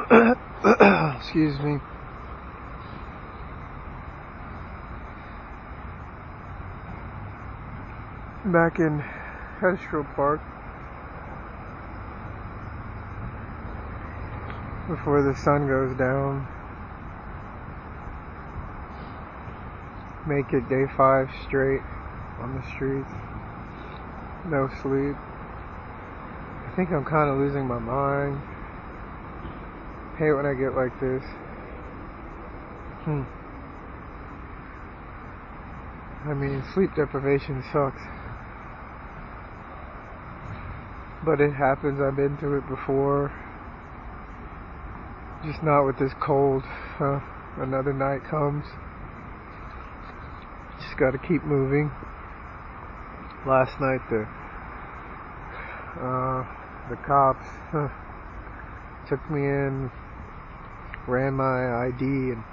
Excuse me. Back in Hedgerow Park before the sun goes down. Make it day 5 straight on the streets. No sleep. I think I'm kind of losing my mind. Hate when I get like this. I mean, sleep deprivation sucks. But it happens. I've been through it before. Just not with this cold. Another night comes. Just gotta keep moving. Last night the cops took me in, ran my ID, and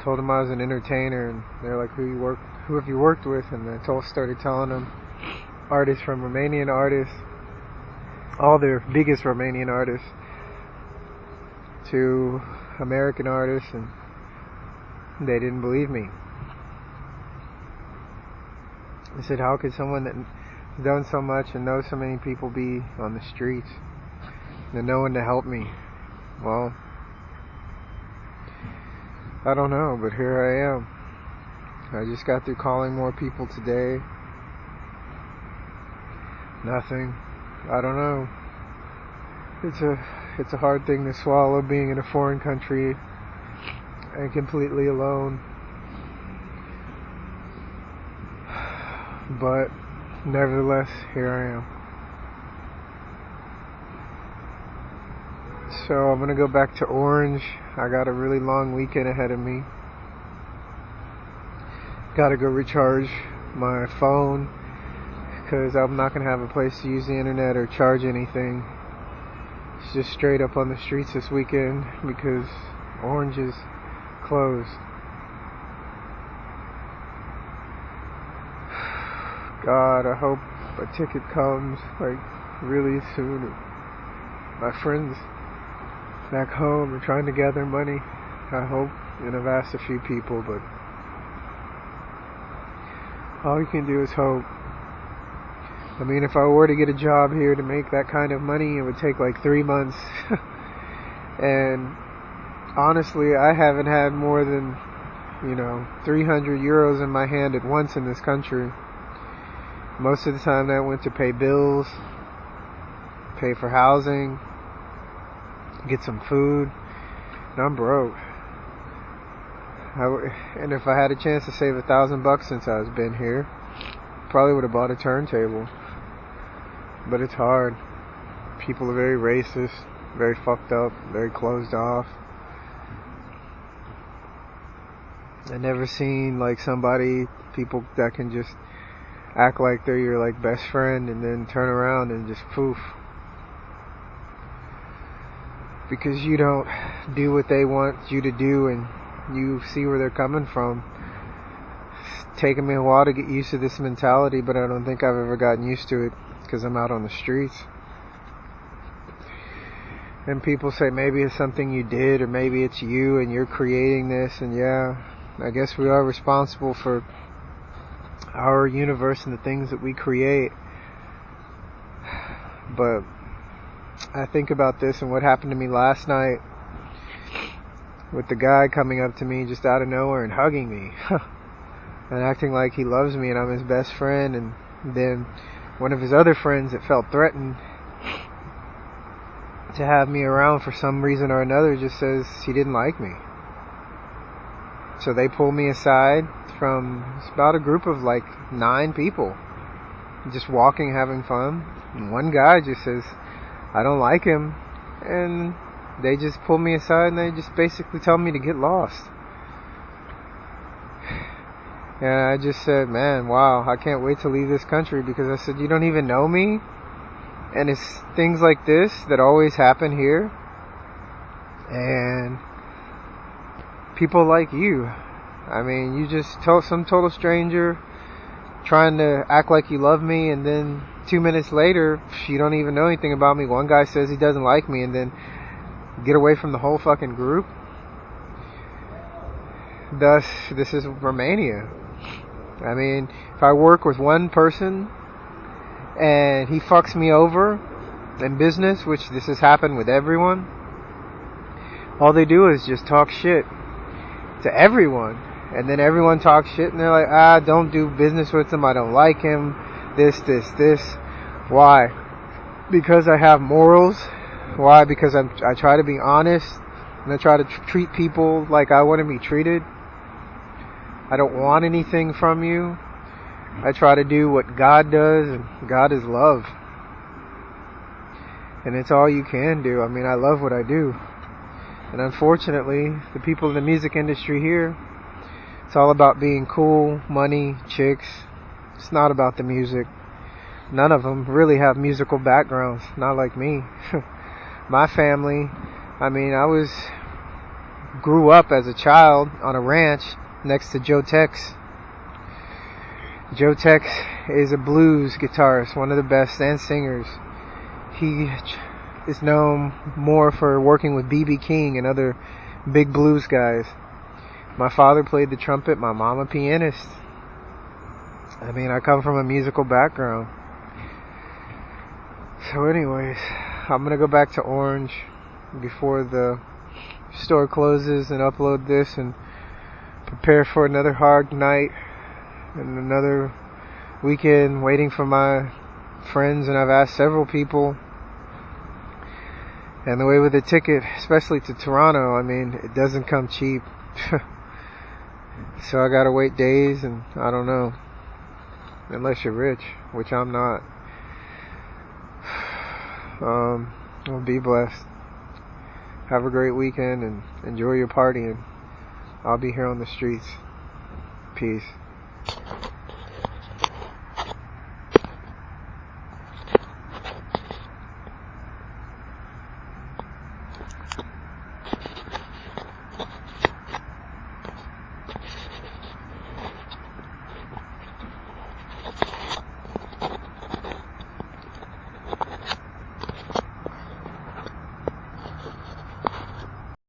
told them I was an entertainer, and they're like, who have you worked with? And I started telling them artists, from Romanian artists, all their biggest Romanian artists, to American artists, and they didn't believe me. I said, how could someone that has done so much and knows so many people be on the streets and no one to help me? Well, I don't know, but here I am. I just got through calling more people today. Nothing. I don't know. It's a hard thing to swallow, being in a foreign country and completely alone. But nevertheless, here I am. So I'm gonna go back to Orange. I got a really long weekend ahead of me. Gotta go recharge my phone, because I'm not gonna have a place to use the internet or charge anything. It's just straight up on the streets this weekend because Orange is closed. God, I hope a ticket comes like really soon. My friends back home are trying to gather money. I hope, and I've asked a few people, but all you can do is hope. I mean, if I were to get a job here to make that kind of money, it would take like 3 months. And honestly, I haven't had more than, 300 euros in my hand at once in this country. Most of the time that went to pay bills, pay for housing, get some food, and I'm broke. And if I had a chance to save $1,000 since I've been here, probably would have bought a turntable. But it's hard. People are very racist, very fucked up, very closed off. I never seen people that can just act like they're your best friend and then turn around and just poof. Because you don't do what they want you to do and you see where they're coming from. It's taken me a while to get used to this mentality, but I don't think I've ever gotten used to it because I'm out on the streets. And people say maybe it's something you did, or maybe it's you and you're creating this, and yeah, I guess we are responsible for our universe and the things that we create. But I think about this and what happened to me last night with the guy coming up to me just out of nowhere and hugging me and acting like he loves me and I'm his best friend, and then one of his other friends that felt threatened to have me around for some reason or another just says he didn't like me. So they pull me aside from, it's about a group of 9 people just walking, having fun, and one guy just says I don't like him, and they just pull me aside and they just basically tell me to get lost. And I just said, man, wow, I can't wait to leave this country, because I said, you don't even know me, and it's things like this that always happen here, and people like you. I mean, you just tell some total stranger trying to act like you love me, and then 2 minutes later, you don't even know anything about me. One guy says he doesn't like me, and then get away from the whole fucking group. Thus, this is Romania. I mean, if I work with one person and he fucks me over in business, which this has happened with everyone, all they do is just talk shit to everyone. And then everyone talks shit and they're like, don't do business with him, I don't like him, this. Why? Because I have morals. Why? Because I try to be honest and I try to treat people like I want to be treated. I don't want anything from you. I try to do what God does, and God is love. And it's all you can do. I mean, I love what I do. And unfortunately, the people in the music industry here, it's all about being cool, money, chicks. It's not about the music. None of them really have musical backgrounds, not like me. My family, I mean, grew up as a child on a ranch next to Joe Tex. Joe Tex is a blues guitarist, one of the best, and singers. He is known more for working with B.B. King and other big blues guys. My father played the trumpet, my mom a pianist. I mean, I come from a musical background. So anyways, I'm going to go back to Orange before the store closes and upload this and prepare for another hard night and another weekend waiting for my friends. And I've asked several people. And the way with the ticket, especially to Toronto, I mean, it doesn't come cheap. So I gotta wait days, and I don't know. Unless you're rich, which I'm not. Well, be blessed. Have a great weekend and enjoy your partying. I'll be here on the streets. Peace.